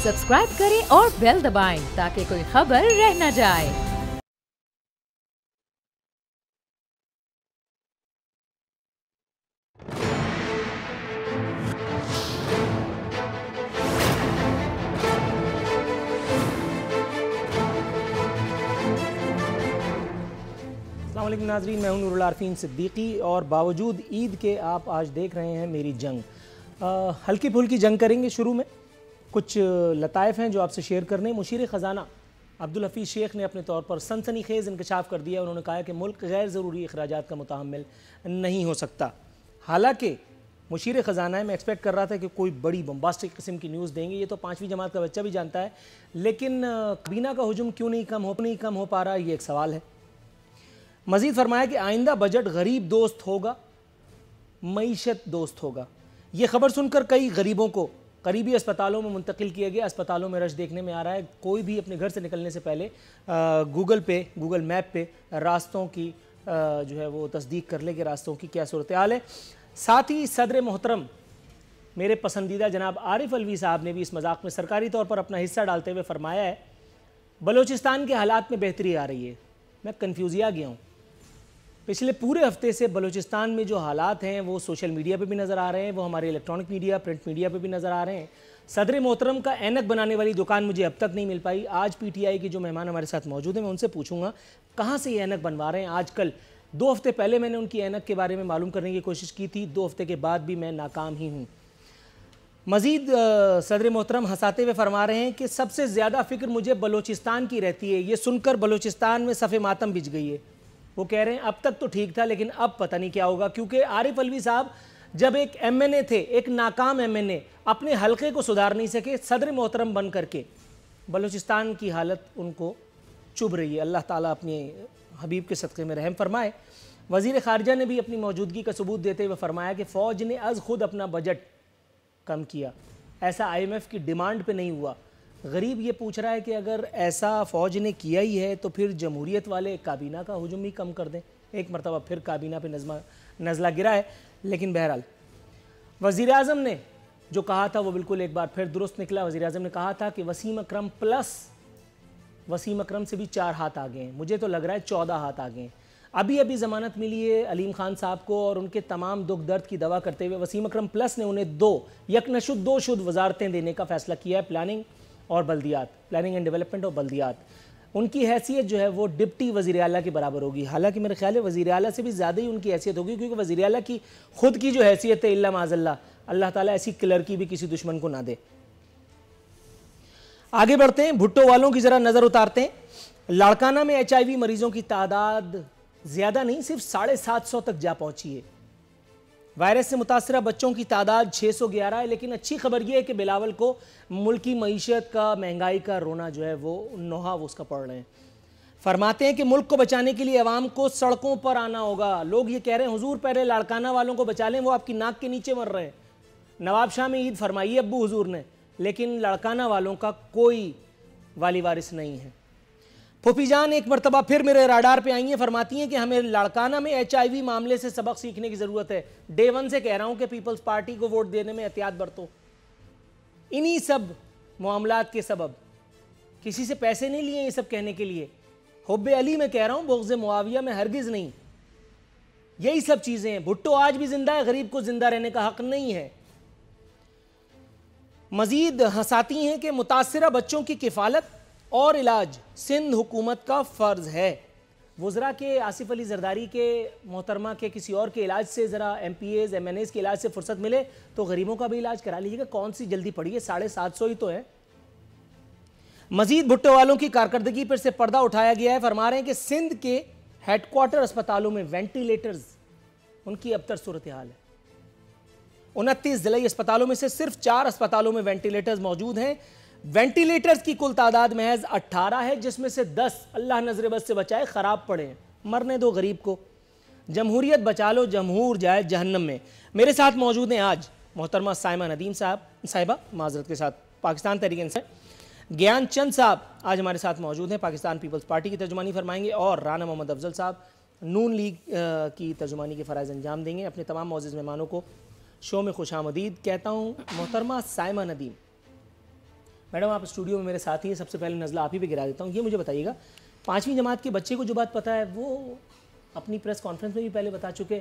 Subscribe करें और bell दबाएं ताकि कोई खबर रह न जाए। अस्सलाम वालेकुम नाज़रीन, मैं हूं नूरुल आरफीन सिद्दीकी और बावजूद ईद के आप आज देख रहे हैं मेरी जंग। हल्की फुल्की जंग करेंगे। शुरू में कुछ लताइफ हैं जो आपसे शेयर करने। मुशीर ख़जाना अब्दुल हफीज़ शेख ने अपने तौर पर सनसनीखेज़ इंकशाफ कर दिया। उन्होंने कहा कि मुल्क गैर ज़रूरी अखराजात का मुतहम्मिल नहीं हो सकता। हालांकि मुशीर ख़जाना है, मैं एक्सपेक्ट कर रहा था कि कोई बड़ी बम्बास्टिक किस्म की न्यूज़ देंगे, ये तो 5वीं जमात का बच्चा भी जानता है। लेकिन काबीना का हुजूम क्यों नहीं कम हो पा रहा, ये एक सवाल है। मज़ीद फरमाया कि आइंदा बजट गरीब दोस्त होगा, मईशत दोस्त होगा। ये खबर सुनकर कई गरीबों को करीबी अस्पतालों में मुंतकिल किया गया। अस्पतालों में रश देखने में आ रहा है। कोई भी अपने घर से निकलने से पहले गूगल मैप पे रास्तों की जो है वो तस्दीक कर ले कि रास्तों की क्या सूरत हाल है। साथ ही सदर मोहतरम मेरे पसंदीदा जनाब आरिफ अलवी साहब ने भी इस मजाक में सरकारी तौर पर अपना हिस्सा डालते हुए फरमाया है, बलूचिस्तान के हालात में बेहतरी आ रही है। मैं कन्फ्यूजिया गया हूँ। पिछले पूरे हफ्ते से बलूचिस्तान में जो हालात हैं वो सोशल मीडिया पे भी नज़र आ रहे हैं, वो हमारे इलेक्ट्रॉनिक मीडिया, प्रिंट मीडिया पे भी नज़र आ रहे हैं। सदर मोहतरम का ऐनक बनाने वाली दुकान मुझे अब तक नहीं मिल पाई। आज पीटीआई के जो मेहमान हमारे साथ मौजूद हैं, मैं उनसे पूछूंगा कहाँ से ये ऐनक बनवा रहे हैं। आजकल 2 हफ्ते पहले मैंने उनकी ऐनक के बारे में मालूम करने की कोशिश की थी, 2 हफ्ते के बाद भी मैं नाकाम ही हूँ। मज़ीद सदर मोहतरम हंसाते हुए फरमा रहे हैं कि सबसे ज़्यादा फ़िक्र मुझे बलूचिस्तान की रहती है। ये सुनकर बलूचिस्तान में सफ़े मातम बिछ गई है। वो कह रहे हैं अब तक तो ठीक था लेकिन अब पता नहीं क्या होगा, क्योंकि आरिफ अलवी साहब जब एक एमएनए थे, एक नाकाम एमएनए, अपने हलके को सुधार नहीं सके, सदर मोहतरम बन करके बलूचिस्तान की हालत उनको चुभ रही है। अल्लाह ताला अपने हबीब के सदक़े में रहम फरमाए। वज़ीर ख़ारिजा ने भी अपनी मौजूदगी का सबूत देते हुए फरमाया कि फ़ौज ने अज़ खुद अपना बजट कम किया। ऐसा IMF की डिमांड पे नहीं हुआ। गरीब ये पूछ रहा है कि अगर ऐसा फ़ौज ने किया ही है तो फिर जमहूरियत वाले काबीना का हुजूम ही कम कर दें। एक मरतबा फिर काबीना पे नज़ला गिरा है। लेकिन बहरहाल वज़ीर आज़म ने जो कहा था वो बिल्कुल एक बार फिर दुरुस्त निकला। वज़ीर आज़म ने कहा था कि वसीम अकरम प्लस वसीम अकरम से भी 4 हाथ आ गए हैं। मुझे तो लग रहा है 14 हाथ आ गए हैं। अभी ज़मानत मिली है अलीम खान साहब को और उनके तमाम दुख दर्द की दवा करते हुए वसीम अकरम प्लस ने उन्हें 2 शुद्ध वजारतें देने का फैसला किया है। प्लानिंग और बल्दियात, प्लानिंग एंड डेवलपमेंट और बल्दियात। उनकी हैसियत जो है वो डिप्टी वज़ीर आला के बराबर होगी। हालांकि मेरे ख्याल है वज़ीर आला से भी ज़्यादा ही उनकी हैसियत होगी, क्योंकि वज़ीर आला की खुद की जो हैसियत है, इल्ला माज़ल्ला, अल्लाह ताला ऐसी क्लर की भी किसी दुश्मन को ना दे। आगे बढ़ते हैं, भुट्टो वालों की ज़रा नज़र उतारते हैं। लाड़काना में HIV मरीजों की तादाद ज़्यादा नहीं, सिर्फ 750 तक जा पहुंची है। वायरस से मुतासरा बच्चों की तादाद 611 है। लेकिन अच्छी खबर यह है कि बिलावल को मुल्की मईशत का, महंगाई का रोना जो है वो नोहा वो उसका पड़ रहे हैं। फरमाते हैं कि मुल्क को बचाने के लिए अवाम को सड़कों पर आना होगा। लोग ये कह रहे हैं हुजूर पहले लाड़काना वालों को बचा लें, वो आपकी नाक के नीचे मर रहे हैं। नवाब शाह में ईद फरमाई अब्बू हुजूर ने, लेकिन लाड़काना वालों का कोई वाली वारिस नहीं है। फूफी जान एक मरतबा फिर मेरे राडार पे आई हैं। फरमाती हैं कि हमें लाड़काना में HIV मामले से सबक सीखने की ज़रूरत है। डे 1 से कह रहा हूं कि पीपल्स पार्टी को वोट देने में एहतियात बरतो। इन्हीं सब मामलात के सबब, किसी से पैसे नहीं लिए ये सब कहने के लिए। हुब्बे अली में कह रहा हूं, बुग़्ज़े मुआविया में हरगिज़ नहीं। यही सब चीज़ें हैं। भुट्टो आज भी जिंदा है, गरीब को जिंदा रहने का हक नहीं है। मज़ीद हंसाती हैं कि मुतासरा बच्चों की किफ़ालत और इलाज सिंध हुकूमत का फ़र्ज़ है। वज़रा के आसिफ अली जरदारी के मोहतरमा के किसी और के इलाज से ज़रा MPAs MNAs के इलाज से फुर्सत मिले तो गरीबों का भी इलाज करा लीजिएगा। कौन सी जल्दी पड़ी है, 750 ही तो है। मज़ीद भुट्टो वालों की कारकर्दगी पर से पर्दा उठाया गया है। फरमा रहे हैं कि सिंध के हेडक्वार्टर अस्पतालों में वेंटिलेटर्स, उनकी अबतर सूरत हाल है। 29 ज़िले अस्पतालों में से सिर्फ 4 अस्पतालों में वेंटिलेटर्स मौजूद हैं। वेंटिलेटर्स की कुल तादाद महज 18 है, जिसमें से 10 अल्लाह नजर बस से बचाए खराब पड़े हैं। मरने दो गरीब को। जमहूरियत बचा लो, जमहूर जाए जहन्नम में। मेरे साथ मौजूद हैं आज मोहतरमा साइमा नदीम साहिबा माजरत के साथ, पाकिस्तान तहरीक इंसाफ। ज्ञान चंद साहब आज हमारे साथ मौजूद हैं, पाकिस्तान पीपल्स पार्टी की तर्जुमानी फरमाएंगे। और राना मोहम्मद अफजल साहब नून लीग की तर्जुमानी के फ़राइज़ अंजाम देंगे। अपने तमाम मौजूद मेहमानों को शो में खुश आमदीद कहता हूँ। मोहतरमा साइमा नदीम, मैडम आप स्टूडियो में मेरे साथ ही हैं, सबसे पहले नज़ला आप ही पे गिरा देता हूँ। ये मुझे बताइएगा, 5वीं जमात के बच्चे को जो बात पता है वो अपनी प्रेस कॉन्फ्रेंस में भी पहले बता चुके,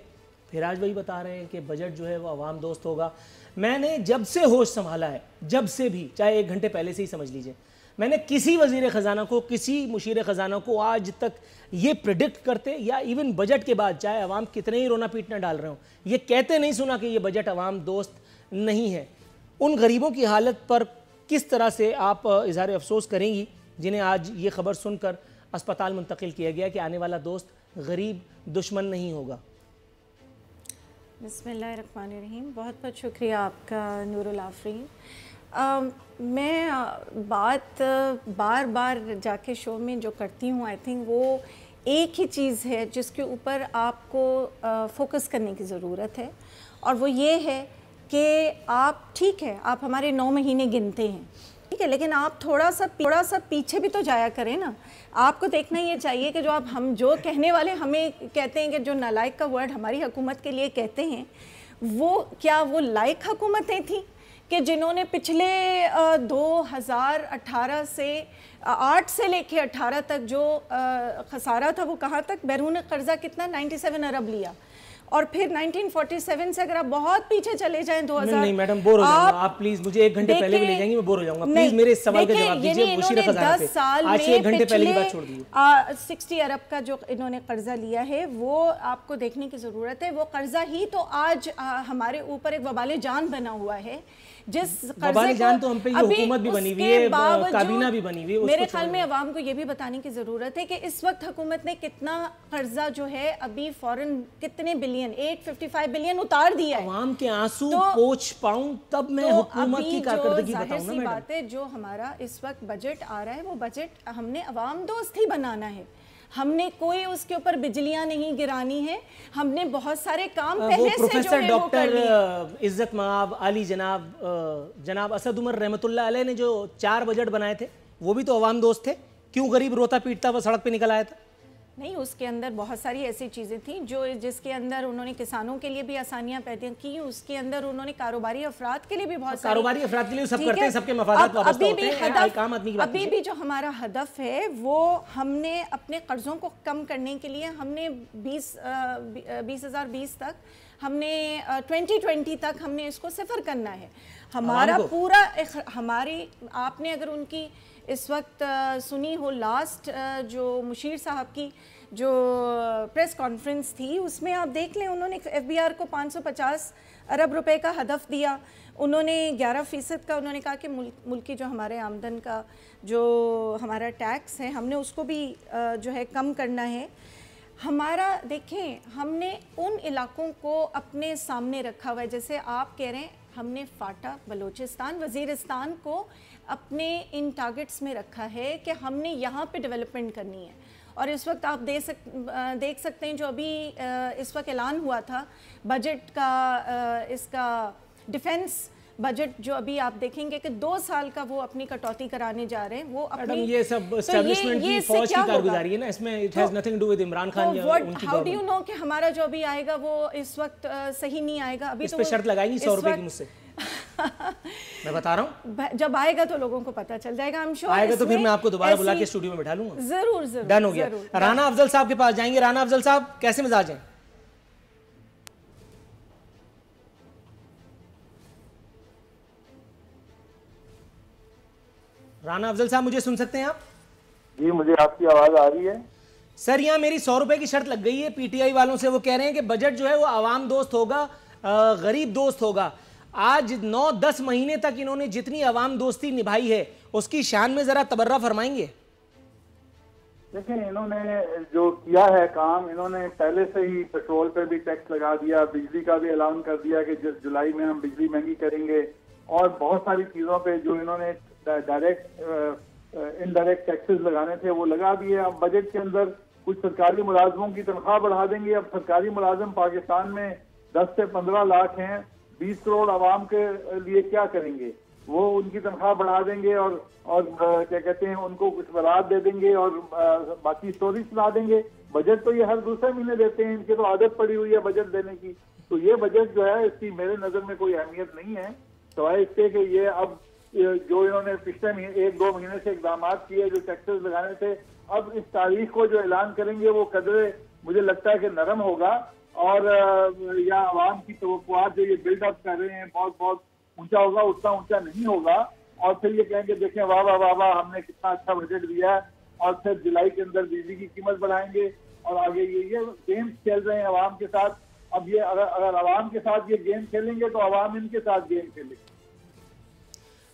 फिर आज वही बता रहे हैं कि बजट जो है वो आवाम दोस्त होगा। मैंने जब से होश संभाला है, जब से भी, चाहे 1 घंटे पहले से ही समझ लीजिए, मैंने किसी वज़ीर ख़जाना को, किसी मुशीर ख़जाना को आज तक ये प्रिडिक्ट करते या इवन बजट के बाद चाहे अवाम कितने ही रोना पीटना डाल रहे हो, ये कहते नहीं सुना कि ये बजट अवाम दोस्त नहीं है। उन गरीबों की हालत पर किस तरह से आप इज़हार अफसोस करेंगी जिन्हें आज ये ख़बर सुनकर अस्पताल मुंतकिल किया गया कि आने वाला दोस्त गरीब दुश्मन नहीं होगा? बिस्मिल्लाहिर्रहमानिर्रहीम। बहुत बहुत शुक्रिया आपका नूरुल आफरीन। मैं बात बार बार जाके शो में जो करती हूँ, आई थिंक वो एक ही चीज़ है जिसके ऊपर आपको फोकस करने की ज़रूरत है, और वो ये है कि आप, ठीक है आप हमारे 9 महीने गिनते हैं, ठीक है, लेकिन आप थोड़ा सा पीछे भी तो जाया करें ना। आपको देखना ये चाहिए कि हम जो कहने वाले हमें कहते हैं कि जो नालायक का वर्ड हमारी हुकूमत के लिए कहते हैं, वो लायक हुकूमतें थी कि जिन्होंने पिछले 2018 से 8 से लेके 18 तक जो खसारा था वो कहाँ तक, बैरून कर्जा कितना 97 अरब लिया, और फिर 1947 से अगर आप बहुत पीछे चले जाएं 2000। नहीं मैडम बोर हो जाऊंगा, आप प्लीज मुझे 1 घंटे पहले भी ले जाएंगे, मैं बोर हो जाऊंगा। प्लीज मेरे इस सवाल का जवाब दीजिए। मुशीर ख़जाना पे 10 साल आज से 1 घंटे पहले की बात छोड़ दीजिए। 60 अरब का जो इन्होंने कर्जा लिया है वो आपको देखने की जरूरत है। वो कर्जा ही तो आज हमारे ऊपर एक वबाले जान बना हुआ है। जिस कर्जे जान तो हम पे ये हुकूमत भी बनी हुई है, काबीना भी बनी हुई है। मेरे ख्याल में अवाम को ये भी बताने की जरूरत है कि इस वक्त हुकूमत ने कितना कर्जा जो है अभी फॉरेन कितने बिलियन, 855 बिलियन उतार दिया है। अवाम के आंसू पोंछ पाऊं तब मैं हुकूमत की कारकर्दगी बताऊं ना मैडम। बात है, जो हमारा इस वक्त बजट आ रहा है वो बजट हमने अवाम दोस्त ही बनाना है। हमने कोई उसके ऊपर बिजलियां नहीं गिरानी है, हमने बहुत सारे काम पहले से प्रोफेसर डॉक्टर इज्जत माब अली जनाब असद उमर रहमतुल्लाह अलैह ने जो 4 बजट बनाए थे वो भी तो अवाम दोस्त थे। क्यों गरीब रोता पीटता वो सड़क पे निकल आया था? नहीं, उसके अंदर बहुत सारी ऐसी चीज़ें थी जिसके अंदर उन्होंने किसानों के लिए भी आसानियां पैदा की, उसके अंदर उन्होंने कारोबारी अफराद के लिए भी बहुत कारोबारी अफराद के लिए सब करते हैं, सबके मफादात वाबस्ता होते हैं। अभी भी जो हमारा हदफ है वो हमने अपने कर्जों को कम करने के लिए हमने 2020 तक, हमने 2020 तक हमने इसको सिफर करना है। हमारा पूरा हमारी, आपने अगर उनकी इस वक्त सुनी हो लास्ट जो मुशीर साहब की जो प्रेस कॉन्फ्रेंस थी, उसमें आप देख लें उन्होंने FBR को 550 अरब रुपए का हदफ दिया। उन्होंने 11% का उन्होंने कहा कि मुल्की जो हमारे आमदन का जो हमारा टैक्स है हमने उसको भी जो है कम करना है। हमारा देखें, हमने उन इलाकों को अपने सामने रखा हुआ है, जैसे आप कह रहे हैं हमने फाटा, बलोचिस्तान, वज़ीरिस्तान को अपने इन टारगेट्स में रखा है कि हमने यहाँ पे डेवलपमेंट करनी है। और इस वक्त आप देख सकते हैं जो अभी इस वक्त ऐलान हुआ था बजट का, इसका डिफेंस बजट जो अभी आप देखेंगे कि 2 साल का वो अपनी कटौती कराने जा रहे हैं। वो अपनी ये सब एस्टैब्लिशमेंट की फौज की कारगुजारी है ना, इसमें it has nothing to do with Imran Khan या उनकी। हाउ डू यू नो कि हमारा जो अभी आएगा वो इस वक्त सही नहीं आएगा? अभी इस पे शर्त लगाएंगी 100 रुपए की मुझसे? मैं बता रहा हूँ, जब आएगा तो लोगों को पता चल जाएगा। हम श्योर आएगा तो फिर मैं आपको दोबारा बुला के स्टूडियो में बैठा लूंगा। जरूर जरूर, डन हो गया। राना अफजल साहब के पास जाएंगे। राना अफजल साहब, कैसे मिजाज हैं? राना अफजल साहब, मुझे सुन सकते हैं आप? जी, मुझे आपकी आवाज आ रही है। सर, यहाँ मेरी 100 रुपए की शर्त लग गई है PTI वालों से। वो कह रहे हैं कि बजट जो है वो आवाम दोस्त होगा, गरीब दोस्त होगा। आज 9-10 महीने तक इन्होंने जितनी आवाम दोस्ती निभाई है उसकी शान में जरा तबर्रा फरमाएंगे? देखिए, इन्होंने जो किया है काम, इन्होंने पहले से ही पेट्रोल पर भी टैक्स लगा दिया, बिजली का भी ऐलान कर दिया कि जुलाई में हम बिजली महंगी करेंगे, और बहुत सारी चीजों पे जो इन्होंने डायरेक्ट इनडायरेक्ट टैक्सेस लगाने थे वो लगा दिए। अब बजट के अंदर कुछ सरकारी मुलाजमों की तनख्वाह बढ़ा देंगे। अब सरकारी मुलाजिम पाकिस्तान में 10 से 15 लाख हैं, 20 करोड़ आवाम के लिए क्या करेंगे? वो उनकी तनख्वाह बढ़ा देंगे और क्या कहते हैं, उनको कुछ बरात दे देंगे और बाकी स्टोरी सुना देंगे। बजट तो ये हर दूसरे महीने देते हैं, इनकी तो आदत पड़ी हुई है बजट देने की। तो ये बजट जो है इसकी मेरे नजर में कोई अहमियत नहीं है, सिवाय इसके कि ये अब जो इन्होंने पिछले महीने 1-2 महीने से इकदाम किए, जो टैक्सेस लगाने थे, अब इस तारीख को जो ऐलान करेंगे वो कदरे मुझे लगता है कि नरम होगा, और या आवाम की तवक्कुआत जो ये बिल्डअप कर रहे हैं बहुत बहुत ऊंचा होगा, उतना ऊंचा नहीं होगा। और फिर ये कहेंगे देखें वाह वाह वाह वाह हमने कितना अच्छा बजट दिया है, और फिर जुलाई के अंदर बिजली की कीमत बढ़ाएंगे और आगे ये गेम्स खेल रहे हैं आवाम के साथ। अब ये अगर आवाम के साथ ये गेम खेलेंगे तो आवाम इनके साथ गेम खेलेंगे।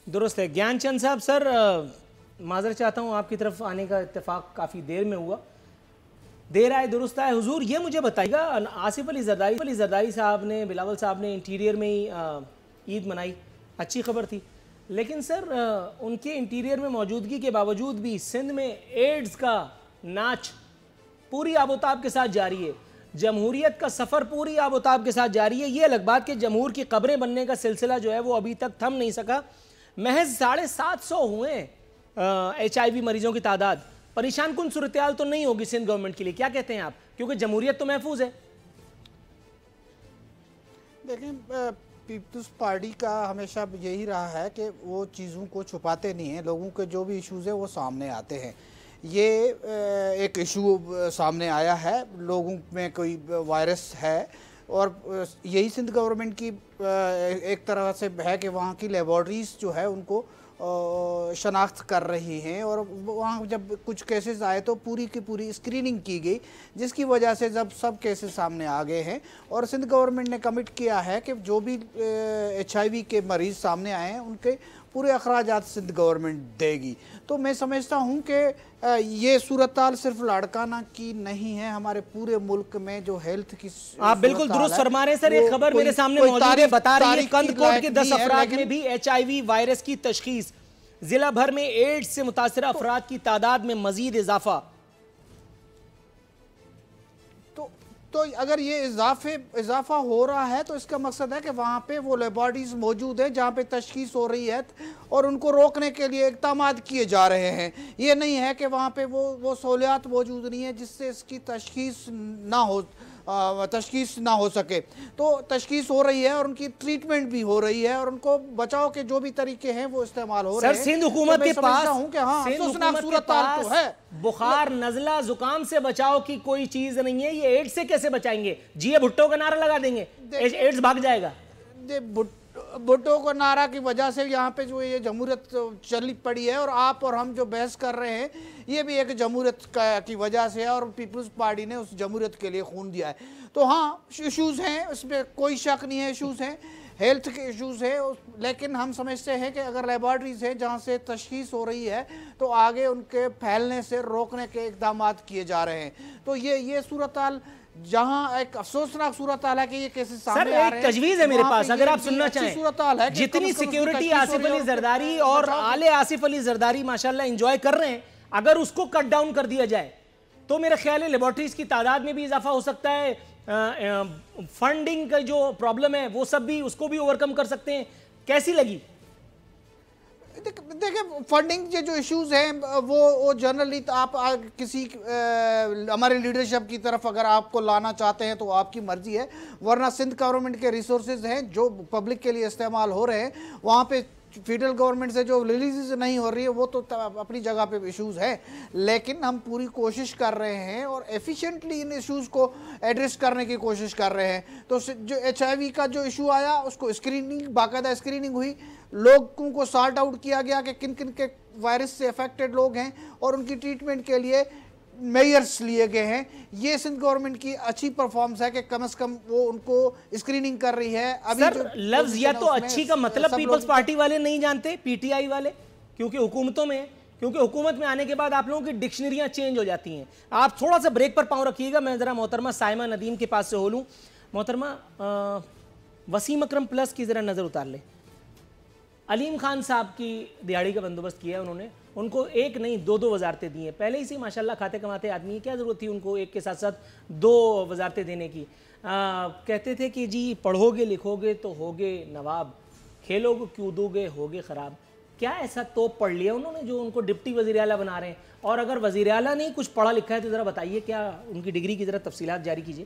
दुरुस्त है। ज्ञानचंद साहब, सर माजर चाहता हूँ, आपकी तरफ आने का इत्तेफाक काफ़ी देर में हुआ, देर आए दुरुस्त आए। हुजूर ये मुझे बताइएगा, आसिफ अली जरदारी साहब ने, बिलावल साहब ने इंटीरियर में ही ईद मनाई, अच्छी खबर थी, लेकिन सर उनके इंटीरियर में मौजूदगी के बावजूद भी सिंध में एड्स का नाच पूरी आबोताब के साथ जारी है, जमहूरियत का सफ़र पूरी आबोताब के साथ जारी है। ये अलग बात कि जमहूर की कब्रें बनने का सिलसिला जो है वो अभी तक थम नहीं सका। महज 750 हुए HIV मरीजों की तादाद। परेशान कुन सूरत-ए-हाल तो नहीं होगी सिंध गवर्नमेंट के लिए, क्या कहते हैं आप, क्योंकि जमहूरियत तो महफूज है? देखें, पीपल्स पार्टी का हमेशा यही रहा है कि वो चीज़ों को छुपाते नहीं हैं, लोगों के जो भी इश्यूज़ हैं वो सामने आते हैं। ये एक इशू सामने आया है, लोगों में कोई वायरस है, और यही सिंध गवर्नमेंट की एक तरह से है कि वहाँ की लेबॉर्ट्रीज़ जो है उनको शनाख्त कर रही हैं, और वहाँ जब कुछ केसेस आए तो पूरी की पूरी स्क्रीनिंग की गई, जिसकी वजह से जब सब केसेस सामने आ गए हैं और सिंध गवर्नमेंट ने कमिट किया है कि जो भी HIV के मरीज़ सामने आए हैं उनके पूरे अखराजात सिंध गवर्नमेंट देगी। तो मैं समझता हूँ कि ये सूरत-हाल सिर्फ लाड़काना की नहीं है, हमारे पूरे मुल्क में जो हेल्थ की आप बिल्कुल दुरुस्त फरमा रहे हैं सर। एक खबर मेरे सामने मौजूद है, बता रही है कंदकोट के 10 अफराद में भी HIV वायरस की तशखीस, जिला भर में एड्स से मुतासर अफराद की तादाद में मजीद इजाफा। तो अगर ये इजाफा हो रहा है तो इसका मकसद है कि वहाँ पे वो लेबॉर्ट्रीज मौजूद है जहाँ पे तशखीस हो रही है, और उनको रोकने के लिए इक़दाम किए जा रहे हैं। ये नहीं है कि वहाँ पे वो सहूलियात मौजूद नहीं है जिससे इसकी तशखीस ना हो सके। तो तशखीस हो रही है और उनकी ट्रीटमेंट भी हो रही है, और उनको बचाव के जो भी तरीके हैं वो इस्तेमाल हो रहे हैं। सर सिंध हुकूमत के पास तो है, बुखार नजला जुकाम से बचाव की कोई चीज नहीं है, ये एड्स से कैसे बचाएंगे? जी भुट्टो का नारा लगा देंगे, एड्स भाग जाएगा। भुट्टो को नारा की वजह से यहाँ पे जो ये जमहूरियत चली पड़ी है, और आप और हम जो बहस कर रहे हैं ये भी एक जमहूरियत की वजह से है, और पीपल्स पार्टी ने उस जमहूरियत के लिए खून दिया है। तो हाँ, इश्यूज़ हैं, उसमें कोई शक नहीं है, इश्यूज़ हैं, हेल्थ के इश्यूज़ है, लेकिन हम समझते हैं कि अगर लेबॉर्ट्रीज़ है जहाँ से तशखीस हो रही है तो आगे उनके फैलने से रोकने के इक़दाम किए जा रहे हैं। तो ये सूरत-हाल जहां एक अफसोसनाक सूरत हाल है कि ये केसेस सामने आ रहे हैं। तजवीज है मेरे पास, अगर आप सुनना चाहें। जितनी सिक्योरिटी आसिफ अली जरदारी और आले आसिफ अली जरदारी माशाल्लाह एंजॉय कर रहे हैं, अगर उसको कट डाउन कर दिया जाए तो मेरा ख्याल है लेबॉर्ट्रीज की तादाद में भी इजाफा हो सकता है, फंडिंग का जो प्रॉब्लम है वो सब भी, उसको भी ओवरकम कर सकते हैं। कैसी लगी? देखिए, फंडिंग के जो इश्यूज हैं वो जनरली आप किसी हमारे लीडरशिप की तरफ अगर आपको लाना चाहते हैं तो आपकी मर्जी है, वरना सिंध गवर्नमेंट के रिसोर्सेज हैं जो पब्लिक के लिए इस्तेमाल हो रहे हैं, वहाँ पे फेडरल गवर्नमेंट से जो रिलीज नहीं हो रही है वो तो अपनी जगह पे इश्यूज है, लेकिन हम पूरी कोशिश कर रहे हैं और एफिशिएंटली इन इश्यूज को एड्रेस करने की कोशिश कर रहे हैं। तो जो HIV का जो इशू आया उसको स्क्रीनिंग, बाकायदा स्क्रीनिंग हुई, लोगों को सॉर्ट आउट किया गया कि किन किन के वायरस से अफेक्टेड लोग हैं और उनकी ट्रीटमेंट के लिए मेजर्स लिए गए हैं। ये सिंध गवर्नमेंट की अच्छी परफॉर्मेंस है कि कम से कम वो उनको स्क्रीनिंग कर रही है। अभी सर लफ्ज या तो अच्छी का मतलब पीपल्स पार्टी वाले नहीं जानते, PTI वाले, क्योंकि हुकूमतों में, क्योंकि हुकूमत में आने के बाद आप लोगों की डिक्शनरियां चेंज हो जाती हैं। आप थोड़ा सा ब्रेक पर पाँव रखिएगा, मैं ज़रा मोहतरमा साइमा नदीम के पास से हो लूँ। मोहतरमा, वसीम अकरम प्लस की ज़रा नज़र उतार ले। अलीम खान साहब की दिहाड़ी का बंदोबस्त किया है उन्होंने, उनको एक नहीं दो वजारतें दी हैं। पहले ही से माशाल्लाह खाते कमाते आदमी, क्या ज़रूरत थी उनको एक के साथ साथ 2 वजारतें देने की। कहते थे कि जी पढ़ोगे लिखोगे तो होगे नवाब, खेलोगे कूदोगे होगे ख़राब। क्या ऐसा तो पढ़ लिया उन्होंने जो उनको डिप्टी वज़ीर आला बना रहे हैं? और अगर वज़ीर आला नहीं कुछ पढ़ा लिखा है तो ज़रा बताइए, क्या उनकी डिग्री की ज़रा तफसीलात जारी कीजिए।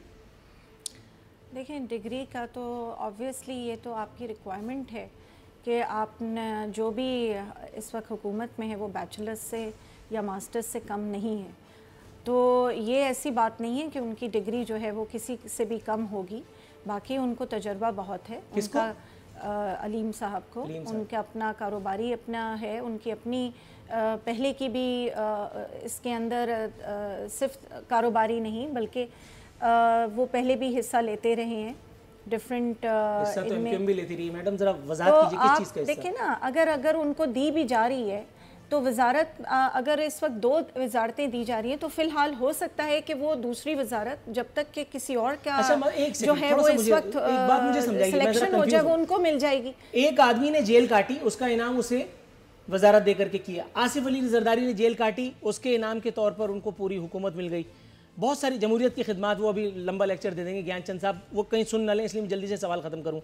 देखें, डिग्री का तो ऑब्वियसली ये तो आपकी रिक्वायरमेंट है कि आपने जो भी इस वक्त हुकूमत में है वो बैचलर्स से या मास्टर्स से कम नहीं है। तो ये ऐसी बात नहीं है कि उनकी डिग्री जो है वो किसी से भी कम होगी, बाकी उनको तजर्बा बहुत है। उनका अलीम साहब को, उनका अपना कारोबारी अपना है, उनकी अपनी पहले की भी इसके अंदर सिर्फ कारोबारी नहीं बल्कि वो पहले भी हिस्सा लेते रहे हैं डिफरेंट इनमें भी लेती रही। मैडम जरा वजाहत कीजिए किस चीज़ का हिस्सा? देखिए ना, अगर उनको दी भी जा रही है तो वजारत, अगर इस वक्त 2 वजारतें दी जा रही हैं तो फिलहाल हो सकता है कि वो दूसरी वजारत जब तक कि किसी और का जो है वो इस वक्त सिलेक्शन हो जाए वो उनको मिल जाएगी। एक आदमी ने जेल काटी, उसका इनाम उसे वजारत दे करके किया। आसिफ अली जरदारी ने जेल काटी, उसके इनाम के तौर पर उनको पूरी हुकूमत मिल गई। बहुत सारी जमहूरियत की खिदमत, वो अभी लंबा लेक्चर दे देंगे ज्ञानचंद साहब, वो कहीं सुन न लें, इसलिए मैं जल्दी से सवाल ख़त्म करूँ।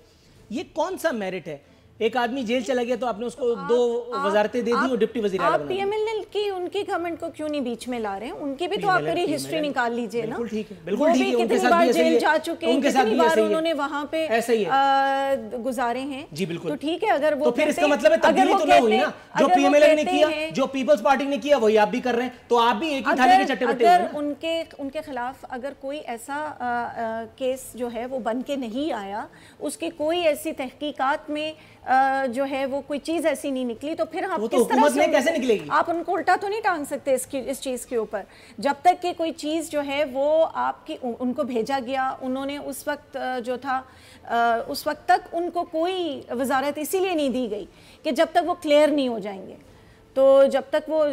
ये कौन सा मेरिट है? एक आदमी जेल चला गया तो आपने उसको 2 वजारतें दे दी और डिप्टी वज़ीर आला बना दिया। आप पीएमएल की उनकी गवर्नमेंट को क्यों नहीं बीच में ला रहे हैं? उनकी भी तो आप पूरी हिस्ट्री निकाल लीजिए ना। बिल्कुल ठीक है, बिल्कुल ठीक है। कितनी बार जेल जा चुके हैं, कितनी बार उन्होंने वहां पे ऐसा ही गुजारे हैं। जी बिल्कुल, तो ठीक है। अगर वो तो फिर इसका मतलब है तब्दीली तो ना हुई ना। जो पीएमएल ने किया, जो पीपल्स पार्टी ने किया, वही आप भी कर रहे हैं, तो आप भी एक ही थाली के चट्टे बट्टे हैं। अगर उनके खिलाफ अगर कोई ऐसा केस जो है वो बन के नहीं आया, उसकी कोई ऐसी तहकीकात में जो है वो कोई चीज ऐसी नहीं निकली, तो फिर आप किस तरह से कैसे निकलेगी? आप उनको उल्टा तो नहीं टांग सकते इस चीज के ऊपर। जब तक कि कोई चीज जो है वो आपकी उनको भेजा गया, उन्होंने उस वक्त जो था उस वक्त तक उनको कोई वजारत इसीलिए नहीं दी गई कि जब तक वो क्लियर नहीं हो जाएंगे। तो जब तक वो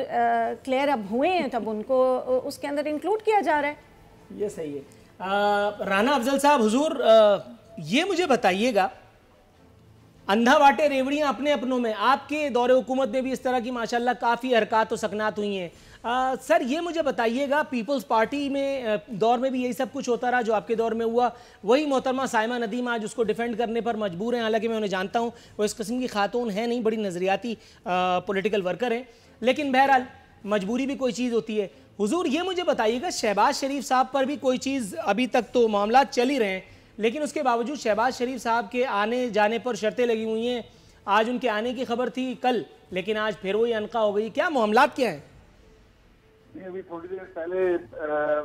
क्लियर अब हुए हैं तब उनको उसके अंदर इंक्लूड किया जा रहा है। ये सही है। राना अफजल साहब, हुजूर ये मुझे बताइएगा, अंधा बाटे रेवड़ियाँ अपने अपनों में, आपके दौरे हुकूमत में भी इस तरह की माशाल्लाह काफ़ी हरकत और सकनात हुई हैं। सर ये मुझे बताइएगा, पीपल्स पार्टी में दौर में भी यही सब कुछ होता रहा जो आपके दौर में हुआ? वही मोहतरमा साइमा नदीम आज उसको डिफेंड करने पर मजबूर हैं, हालांकि मैं उन्हें जानता हूँ वो इस किस्म की खातून है नहीं, बड़ी नज़रियाती पॉलिटिकल वर्कर हैं, लेकिन बहरहाल मजबूरी भी कोई चीज़ होती है। हुजूर ये मुझे बताइएगा, शहबाज शरीफ साहब पर भी कोई चीज़, अभी तक तो मामला चल ही रहे हैं, लेकिन उसके बावजूद शहबाज शरीफ साहब के आने जाने पर शर्तें लगी हुई हैं। आज उनके आने की खबर थी कल, लेकिन आज फिर वही अनका हो गई। क्या मामलात क्या हैं? अभी थोड़ी देर पहले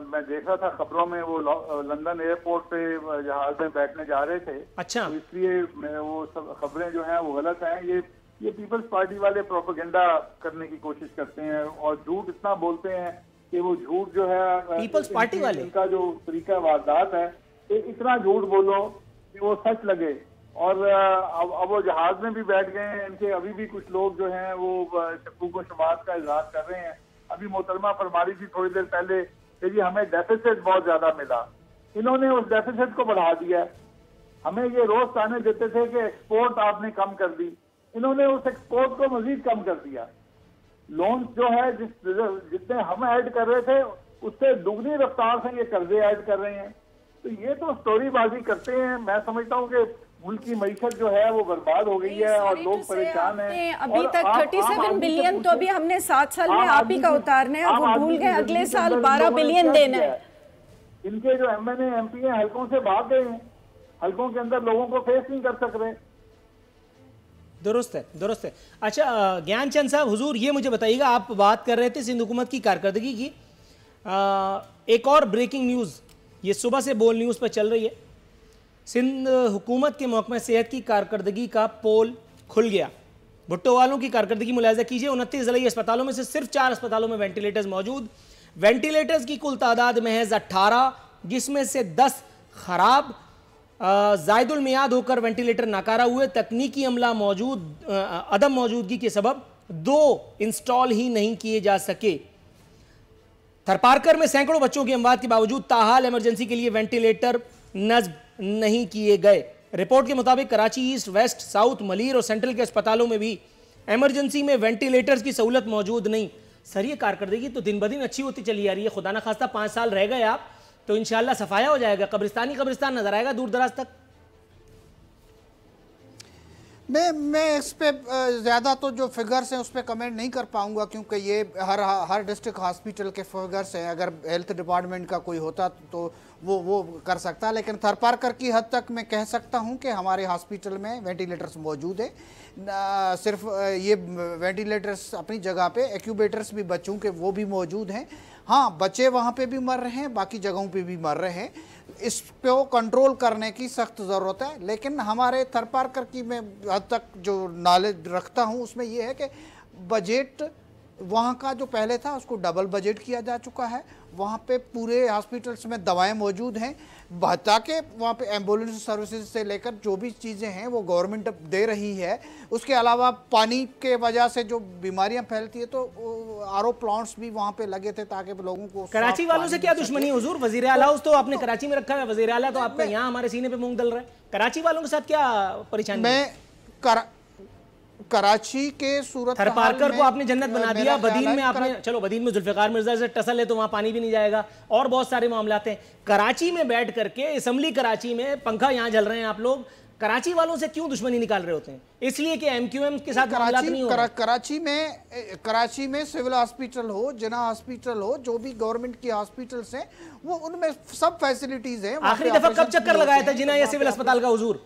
मैं देख रहा था खबरों में, वो लंदन एयरपोर्ट पे जहाज में बैठने जा रहे थे। अच्छा, तो इसलिए वो सब खबरें जो हैं वो गलत हैं। ये पीपल्स पार्टी वाले प्रोपेगेंडा करने की कोशिश करते हैं और झूठ इतना बोलते हैं कि वो झूठ जो है पीपल्स पार्टी वाले, इनका जो तरीका वारदात है, इतना झूठ बोलो कि वो सच लगे। और अब वो जहाज में भी बैठ गए हैं। इनके अभी भी कुछ लोग जो हैं वो शकूक व शुबहात का इजहार कर रहे हैं। अभी मोहतरमा फरमा रही थी थोड़ी देर पहले कि जी हमें डेफिसिट बहुत ज्यादा मिला, इन्होंने उस डेफिसिट को बढ़ा दिया। हमें ये रोज ताने देते थे कि एक्सपोर्ट आपने कम कर दी, इन्होंने उस एक्सपोर्ट को मजीद कम कर दिया। लोन जो है जितने हम ऐड कर रहे थे उससे दुगनी रफ्तार से ये कर्जे ऐड कर रहे हैं। तो ये तो स्टोरीबाजी करते हैं। मैं समझता हूँ कि मुल्क की मईशत जो है वो बर्बाद हो गई है और लोग परेशान हैं। अभी तक 37 बिलियन तो अभी हमने 7 साल में आप ही का उतारना है, वो भूल गए अगले साल 12 बिलियन देना है। इनके जो MNA MP हैं हल्कों से भाग गए हैं, हल्कों के अंदर लोगों को फेस नहीं कर सक रहे। दुरुस्त है, दुरुस्त है। अच्छा ज्ञानचंद साहब, हुजूर ये मुझे बताइएगा, आप बात कर रहे थे सिंध हुकूमत की कारकर्दगी की, एक और ब्रेकिंग न्यूज़ ये सुबह से बोल न्यूज़ पर चल रही है। सिंध हुकूमत के महकमा सेहत की कारकर्दगी का पोल खुल गया। भुट्टो वालों की कारकर्दगी मुलाहिजा कीजिए। 29 ज़िला अस्पतालों में से सिर्फ 4 अस्पतालों में वेंटिलेटर्स मौजूद। वेंटिलेटर्स की कुल तादाद महज 18, जिसमें से 10 खराब जायदुल मियाद होकर वेंटिलेटर नाकारा हुए। तकनीकी अमला अदम मौजूदगी के सबब 2 इंस्टॉल ही नहीं किए जा सके। थरपारकर में सैकड़ों बच्चों की अमवात के बावजूद ताहाल इमरजेंसी के लिए वेंटिलेटर नस्ब नहीं किए गए। रिपोर्ट के मुताबिक Karachi east, west, south, Malir और सेंट्रल के अस्पतालों में भी इमरजेंसी में वेंटिलेटर्स की सहूलत मौजूद नहीं। सर ये कारकर्दगी तो दिन ब दिन अच्छी होती चली आ रही है। खुदा ना खास्ता 5 साल रह गए आप तो इंशाल्लाह सफाया हो जाएगा, कब्रिस्तान नजर आएगा दूर दराज तक। मैं इस पे ज़्यादा तो जो फिगर्स हैं उस पर कमेंट नहीं कर पाऊंगा, क्योंकि ये हर डिस्ट्रिक्ट हॉस्पिटल के फिगर्स हैं। अगर हेल्थ डिपार्टमेंट का कोई होता तो वो कर सकता, लेकिन थरपारकर की हद तक मैं कह सकता हूं कि हमारे हॉस्पिटल में वेंटिलेटर्स मौजूद हैं। सिर्फ ये वेंटिलेटर्स अपनी जगह पे, एक्यूबेटर्स भी बच्चों के वो भी मौजूद हैं। हाँ, बच्चे वहाँ पे भी मर रहे हैं, बाकी जगहों पे भी मर रहे हैं। इस पे कंट्रोल करने की सख्त ज़रूरत है। लेकिन हमारे थरपारकर की मैं हद तक जो नॉलेज रखता हूँ उसमें ये है कि बजट वहाँ का जो पहले था उसको डबल बजट किया जा चुका है। वहाँ पे पूरे हॉस्पिटल्स में दवाएं मौजूद हैं, ताकि वहाँ पे एम्बुलेंस सर्विसेज से लेकर जो भी चीज़ें हैं वो गवर्नमेंट दे रही है। उसके अलावा पानी के वजह से जो बीमारियां फैलती है तो आरओ प्लांट्स भी वहाँ पे लगे थे ताकि लोगों को। कराची वालों से क्या दुश्मनी है हुजूर? वजीर आला हाउस तो आपने कराची में रखा है, वजीर आला तो आपका यहाँ हमारे सीने पे मूंग दल रहा है। कराची वालों के साथ क्या परेशानी? मैं कराची के सूरत थरपारकर को आपने जन्नत बना दिया, बदीन में आपने, चलो बदीन में जुल्फिकार मिर्जा से टसल है तो वहां पानी भी नहीं जाएगा, और बहुत सारे मामलात हैं। कराची में बैठ करके असेंबली कराची में पंखा यहाँ जल रहे हैं, आप लोग कराची वालों से क्यों दुश्मनी निकाल रहे होते हैं? इसलिए कि एमक्यूएम के साथ मामलात नहीं हो रहे। कराची में सिविल हॉस्पिटल हो, जिना हॉस्पिटल हो, जो भी गवर्नमेंट की हॉस्पिटल्स हैं वो उनमें सब फैसिलिटीज हैं। आखिरी दफा कब चक्कर लगाया था जिना या सिविल अस्पताल का हुजूर?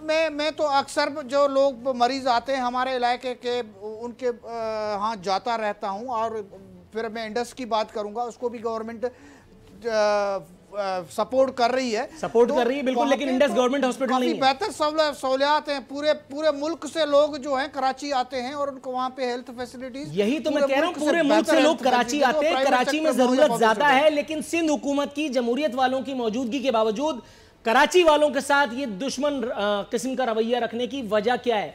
मैं तो अक्सर जो लोग मरीज आते हैं हमारे इलाके के उनके हाँ जाता रहता हूँ। और फिर मैं इंडस की बात करूँगा, उसको भी गवर्नमेंट सपोर्ट कर रही है, बिल्कुल। लेकिन इंडस गवर्नमेंट हॉस्पिटल नहीं है। बेहतर सहूलियात हैं। पूरे मुल्क से लोग जो हैं कराची आते हैं और उनको वहाँ पे हेल्थ फैसिलिटीज। यही तो मैं कह रहा हूँ, पूरे मुल्क से लोग कराची आते हैं। कराची में जरूरत ज्यादा है, लेकिन सिंध हुकूमत की जमहूरियत वालों की मौजूदगी के बावजूद कराची वालों के साथ ये दुश्मन किस्म का रवैया रखने की वजह क्या है?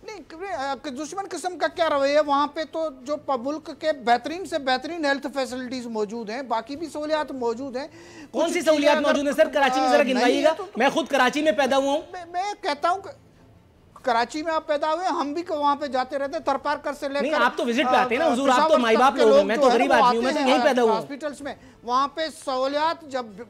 नहीं, दुश्मन किस्म का क्या रवैया? वहाँ पे तो जो मुल्क के बेहतरीन से बेहतरीन हेल्थ फैसिलिटीज मौजूद हैं, बाकी भी सहूलियात मौजूद हैं। कौन सी सहूलियात मौजूद है सर कराची में? जरा गिनवाइएगा। मैं खुद कराची में पैदा हुआ हूँ। मैं कहता हूँ कराची में आप पैदा हुए, हम भी वहाँ पे जाते रहते हैं। थरपारकर से लेकर आप तो विजिट पे आते हैं ना हुजूर, आप तो माई बाप लोग हैं, मैं तो गरीब आदमी हूँ, मैं तो यहीं पैदा हुआ। हॉस्पिटल्स में वहाँ पे सहूलियात जब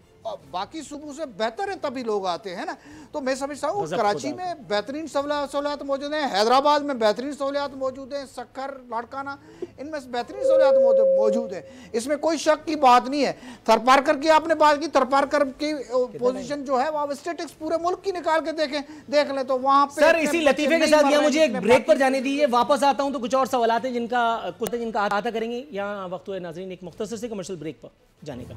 बाकी सूबों से बेहतर है तभी लोग आते हैं ना। तो मैं समझता हूँ कराची में बेहतरीन सहूलियात मौजूद हैं, हैदराबाद में बेहतरीन सहूलियात मौजूद हैं, सक्खर, लाड़काना, इनमें बेहतरीन सहूलियात मौजूद है। इसमें कोई शक की बात नहीं है। थरपारकर की आपने बात की, थरपारकर की पोजीशन जो है वो स्टेटिक्स पूरे मुल्क की निकाल के देख ले तो वहाँ पे। सर इसी लतीफे के साथ यहाँ मुझे एक ब्रेक पर जाने दीजिए, वापस आता हूँ तो कुछ और सवालात हैं जिनका आता करेंगे। यहाँ वक्त हुआ नाज़रीन एक मुख्तसर से कमर्शियल ब्रेक पर जाने का।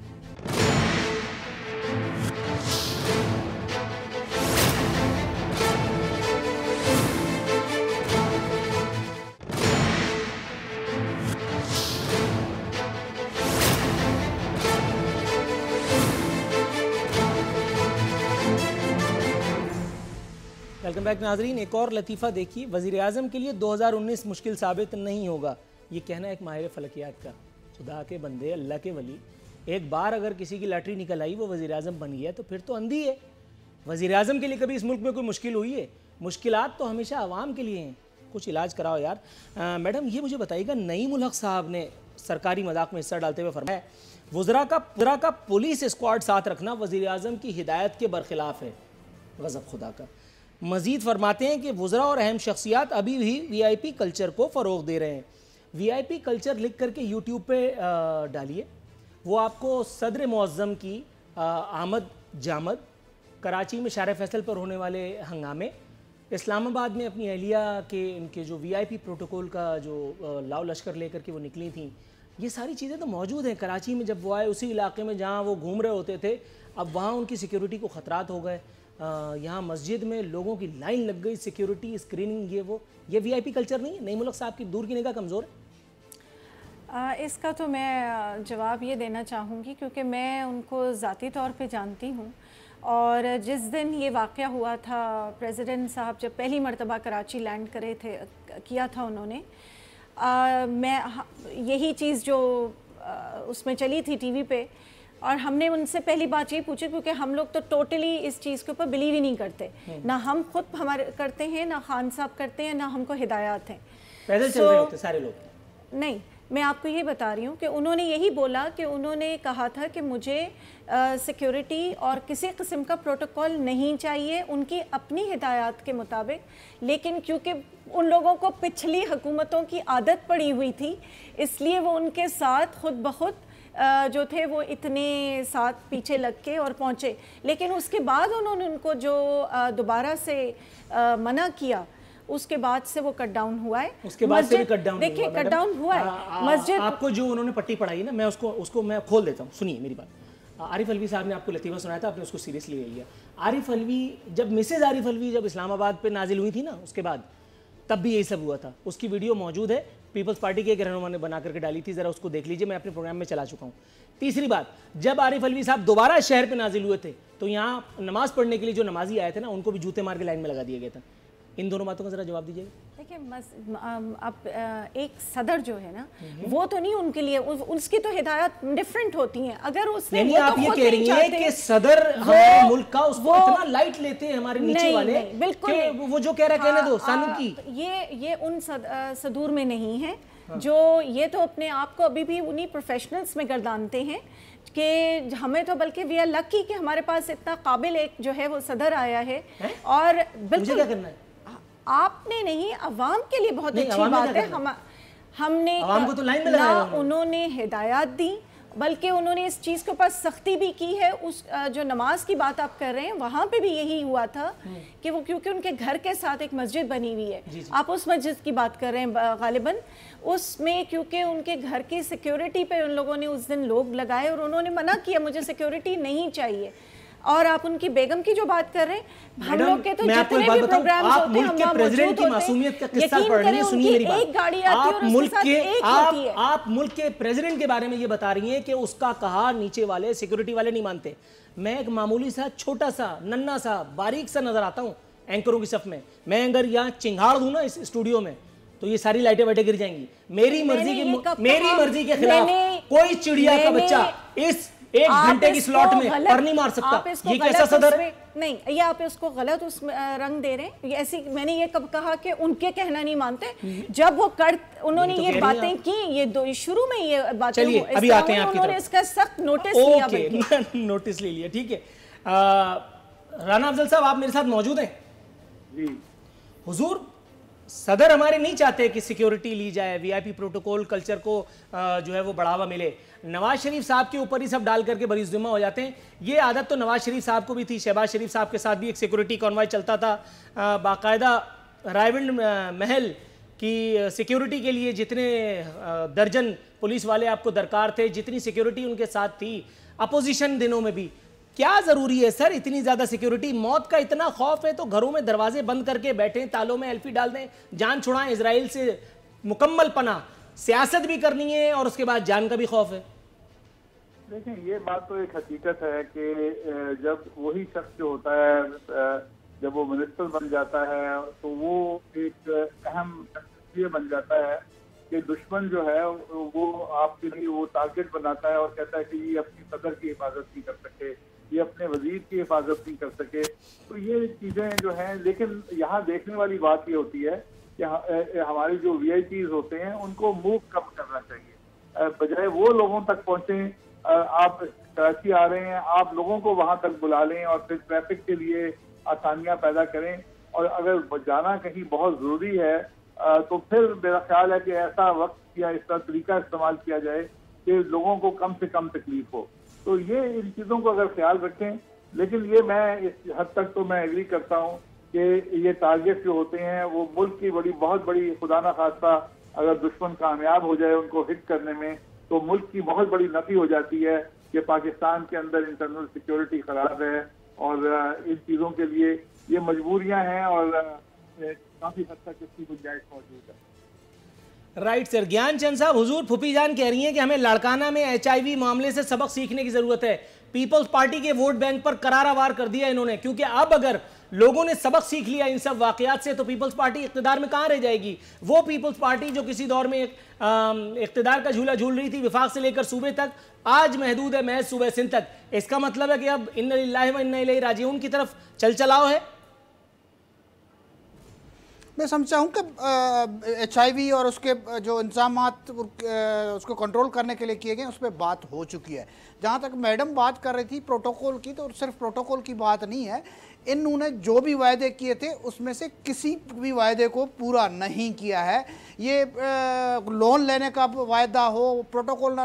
वेलकम बैक नाजरीन। एक और लतीफ़ा देखिए, वज़ीर आज़म के लिए 2019 मुश्किल साबित नहीं होगा, ये कहना एक माहिर फलकियात का। खुदा के बंदे, अल्लाह के वली, एक बार अगर किसी की लॉटरी निकल आई, वो वज़ीर आज़म बन गया तो फिर तो अंधी है। वज़ीर आज़म के लिए कभी इस मुल्क में कोई मुश्किल हुई है? मुश्किलात तो हमेशा आवाम के लिए हैं। कुछ इलाज कराओ यार। मैडम ये मुझे बताइएगा, नईम उल हक साहब ने सरकारी मजाक में हिस्सा डालते हुए फरमाया वज़रा का पुलिस स्क्वाड साथ रखना वज़ीर आज़म की हिदायत के बरखिलाफ है। गज़ब खुदा का। मज़ीद फरमाते हैं कि वज़रा और अहम शख्सियात अभी भी VIP कल्चर को फ़रोग़ दे रहे हैं। VIP कल्चर लिख करके यूट्यूब पे डालिए, वो आपको सदर मुअज़्ज़म की आमद जामद, कराची में शार फैसल पर होने वाले हंगामे, इस्लामाबाद में अपनी अहलिया के उनके जो VIP प्रोटोकॉल का जो लाव लश्कर लेकर के वो निकली थी, ये सारी चीज़ें तो मौजूद हैं। कराची में जब वो आए, उसी इलाके में जहाँ वो घूम रहे होते थे, अब वहाँ उनकी सिक्योरिटी को ख़तरात हो गए। यहाँ मस्जिद में लोगों की लाइन लग गई, सिक्योरिटी स्क्रीनिंग, ये VIP कल्चर नहीं है? नईम उल हक साहब की दूर की निगाह कमज़ोर है? इसका तो मैं जवाब ये देना चाहूँगी क्योंकि मैं उनको ज़ाती तौर पे जानती हूँ। और जिस दिन ये वाक़या हुआ था, प्रेसिडेंट साहब जब पहली मर्तबा कराची लैंड किया था उन्होंने, मैं यही चीज़ जो उसमें चली थी TV पे, और हमने उनसे पहली बात ये पूछी क्योंकि हम लोग तो टोटली इस चीज़ के ऊपर बिलीव ही नहीं करते, ना हम खुद हमारे करते हैं, ना खान साहब करते हैं, ना हमको हिदायत हैं। पैदल चल रहे होते सारे लोग? नहीं, मैं आपको ये बता रही हूँ कि उन्होंने यही बोला कि उन्होंने कहा था कि मुझे सिक्योरिटी और किसी किस्म का प्रोटोकॉल नहीं चाहिए उनकी अपनी हिदायत के मुताबिक, लेकिन क्योंकि उन लोगों को पिछली हुकूमतों की आदत पड़ी हुई थी इसलिए वो उनके साथ खुद ब खुद जो थे वो इतने साथ पीछे लग के और पहुँचे। लेकिन उसके बाद उन्होंने उनको जो दोबारा से मना किया उसके बाद से वो कट डाउन हुआ है। उसके बाद से भी कट डाउन, देखिए कट डाउन हुआ है मस्जिद। आपको जो उन्होंने पट्टी पढ़ाई है ना, मैं उसको मैं खोल देता हूँ, सुनिए मेरी बात। आरिफ अलवी साहब ने आपको लतीफ़ा सुनाया था, आपने उसको सीरियसली ले लिया। आरिफ अलवी जब मिसेज आरिफ अलवी जब इस्लामाबाद पे नाजिल हुई थी ना, उसके बाद तब भी यही सब हुआ था। उसकी वीडियो मौजूद है, पीपल्स पार्टी के एक रहनुमा ने बना करके डाली थी, ज़रा उसको देख लीजिए, मैं अपने प्रोग्राम में चला चुका हूँ। तीसरी बात, जब आरिफ अलवी साहब दोबारा शहर पे नाजिल हुए थे तो यहाँ नमाज पढ़ने के लिए जो नमाजी आए थे ना, उनको भी जूते मार के लाइन में लगा दिया गया था। इन दोनों बातों का जरा जवाब दीजिएगा। देखिए अब एक सदर जो है ना, वो तो नहीं उनके लिए, उसकी तो हिदायत डिफरेंट होती हैं। अगर उसने नहीं, आप ये कह रही हैं कि सदर हमारे मुल्क का उसको इतना लाइट लेते हैं हमारे नीचे वाले, बिल्कुल वो जो कह रहा है कहने दो सानू की। ये उन सदूर में नहीं है जो ये तो अपने आप को अभी भी उन्हीं प्रोफेशनल्स में गर्दानते हैं कि हमें तो बल्कि वी आर लकी कि हमारे पास इतना काबिल एक जो है वो सदर आया है। और बिल्कुल क्या करना है? आपने नहीं, अवाम के लिए बहुत अच्छी बात है। हमने अवाम को तो लाइन में लगाया उन्होंने हिदायत दी, बल्कि उन्होंने इस चीज़ के ऊपर सख्ती भी की है। उस जो नमाज की बात आप कर रहे हैं वहाँ पे भी यही हुआ था कि वो, क्योंकि उनके घर के साथ एक मस्जिद बनी हुई है, आप उस मस्जिद की बात कर रहे हैं गालिबन, उसमें क्योंकि उनके घर की सिक्योरिटी पे उन लोगों ने उस दिन लोग लगाए और उन्होंने मना किया मुझे सिक्योरिटी नहीं चाहिए। और आप उनकी बेगम की जो बात कर रहे हैं, हम लोग के तो जितने भी प्रोग्राम्स होते हैं, हम प्रेसिडेंट की मासूमियत का किस्सा पढ़ रही हैं, सुनिए मेरी बात। एक गाड़ी आती है और उसके साथ एक होती है। आप मुल्क के प्रेसिडेंट के बारे में ये बता रही हैं कि उसका कहा नीचे वाले सिक्योरिटी वाले नहीं मानते। मैं एक मामूली सा छोटा सा नन्ना सा बारीक सा नजर आता हूँ एंकरों की सफ में, मैं अगर यहाँ चिंगाड़ दूं ना इस स्टूडियो में तो ये सारी लाइटें वाइटें गिर जाएंगी। मेरी मर्जी के खिलाफ कोई चिड़िया का बच्चा इस 1 घंटे की स्लॉट में पर नहीं मार सकता। ये कैसा सदर? नहीं, ये आप इसको गलत उस रंग दे रहे हैं। ऐसी मैंने ये कब कहा कि उनके कहना नहीं मानते? जब वो उन्होंने ये बातें की, ये शुरू में ये बातें, चलिए अभी आते हैं आपकी उन्होंने इसका सख्त नोटिस लिया, बल्कि नोटिस ले लिया। ठीक है, राना अफजल साहब आप मेरे साथ मौजूद हैं जी। हुजूर, सदर हमारे नहीं चाहते कि सिक्योरिटी ली जाए, वीआईपी प्रोटोकॉल कल्चर को जो है वो बढ़ावा मिले। नवाज शरीफ साहब के ऊपर ही सब डाल करके बरीज़ जुम्मा हो जाते हैं। ये आदत तो नवाज शरीफ साहब को भी थी, शहबाज शरीफ साहब के साथ भी एक सिक्योरिटी कॉन्वॉय चलता था। बाकायदा रायविंड महल की सिक्योरिटी के लिए जितने दर्जन पुलिस वाले आपको दरकार थे, जितनी सिक्योरिटी उनके साथ थी अपोजिशन दिनों में भी। क्या जरूरी है सर इतनी ज्यादा सिक्योरिटी? मौत का इतना खौफ है तो घरों में दरवाजे बंद करके बैठे, तालों में एल्फी डाल दें, जान छुड़ाएं, इजराइल से मुकम्मल पना। सियासत भी करनी है और उसके बाद जान का भी खौफ है। देखें, ये बात तो एक हकीकत है कि जब वही शख्स जो होता है जब वो मिनिस्टर बन जाता है तो वो एक अहम ये बन जाता है कि दुश्मन जो है वो आपके लिए वो टारगेट बनाता है और कहता है कि ये अपनी सदर की हिफाजत नहीं कर सके, ये अपने वजीर की हिफाजत नहीं कर सके। तो ये चीज़ें जो हैं, लेकिन यहाँ देखने वाली बात ये होती है कि हमारे जो VIPs होते हैं उनको मूव कम करना चाहिए, बजाय वो लोगों तक पहुँचें। आप कराची आ रहे हैं, आप लोगों को वहाँ तक बुला लें और फिर ट्रैफिक के लिए आसानियाँ पैदा करें। और अगर जाना कहीं बहुत ज़रूरी है तो फिर मेरा ख्याल है कि ऐसा वक्त या इस तरीका इस्तेमाल किया जाए कि लोगों को कम से कम तकलीफ हो। तो ये इन चीज़ों को अगर ख्याल रखें। लेकिन ये मैं इस हद तक तो मैं एग्री करता हूँ कि ये टारगेट जो होते हैं वो मुल्क की बहुत बड़ी खुदा ना खास्ता अगर दुश्मन कामयाब हो जाए उनको हिट करने में तो मुल्क की बहुत बड़ी नफी हो जाती है कि पाकिस्तान के अंदर इंटरनल सिक्योरिटी खराब है। और इन चीज़ों के लिए ये मजबूरियां हैं और काफ़ी हद तक इसकी गुंजाइश मौजूद है। Right sir. ज्ञानचंद साहब, हुजूर फूफी जान कह रही हैं कि हमें लाड़काना में HIV मामले से सबक सीखने की जरूरत है। पीपल्स पार्टी के वोट बैंक पर करारा वार कर दिया इन्होंने, क्योंकि अब अगर लोगों ने सबक सीख लिया इन सब वाकयात से तो पीपल्स पार्टी इख्तिदार में कहां रह जाएगी। वो पीपल्स पार्टी जो किसी दौर में इख्तिदार का झूला झूल रही थी विफाक से लेकर सूबे तक, आज महदूद है महज सूबे सिंध तक। इसका मतलब है कि अब इन्ना लिल्लाहि व इन्ना इलैहि राजिऊन की तरफ चल चलाओ है। मैं समझता हूँ कि HIV और उसके जो इंतजामात उसको कंट्रोल करने के लिए किए गए उस पर बात हो चुकी है। जहाँ तक मैडम बात कर रही थी प्रोटोकॉल की, तो सिर्फ प्रोटोकॉल की बात नहीं है, इन्होंने जो भी वायदे किए थे उसमें से किसी भी वायदे को पूरा नहीं किया है। ये लोन लेने का वायदा हो, प्रोटोकॉल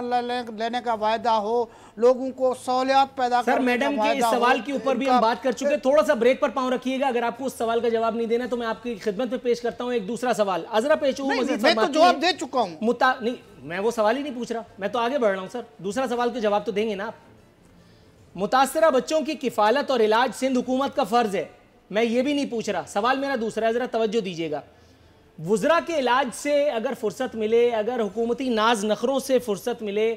लेने का वायदा हो, लोगों को सहूलियत पैदा सर मैडम के इस सवाल के ऊपर भी हम बात कर चुके हैं। थोड़ा सा ब्रेक पर पांव रखिएगा। अगर आपको उस सवाल का जवाब नहीं देना तो मैं आपकी खिदमत में पेश करता हूं एक दूसरा सवाल। अजरा पेश मैं तो जवाब दे चुका हूं। नहीं, मैं वो सवाल ही नहीं पूछ रहा, मैं तो आगे बढ़ रहा हूं सर। दूसरा सवाल के जवाब तो देंगे ना आप। मुतासरा बच्चों की किफालत और इलाज सिंध हुकूमत का फर्ज है, मैं ये भी नहीं पूछ रहा। सवाल मेरा दूसरा है, जरा तवज्जो दीजिएगा। वुज़रा के इलाज से अगर फुर्सत मिले, अगर हुकूमती नाज नखरों से फुर्सत मिले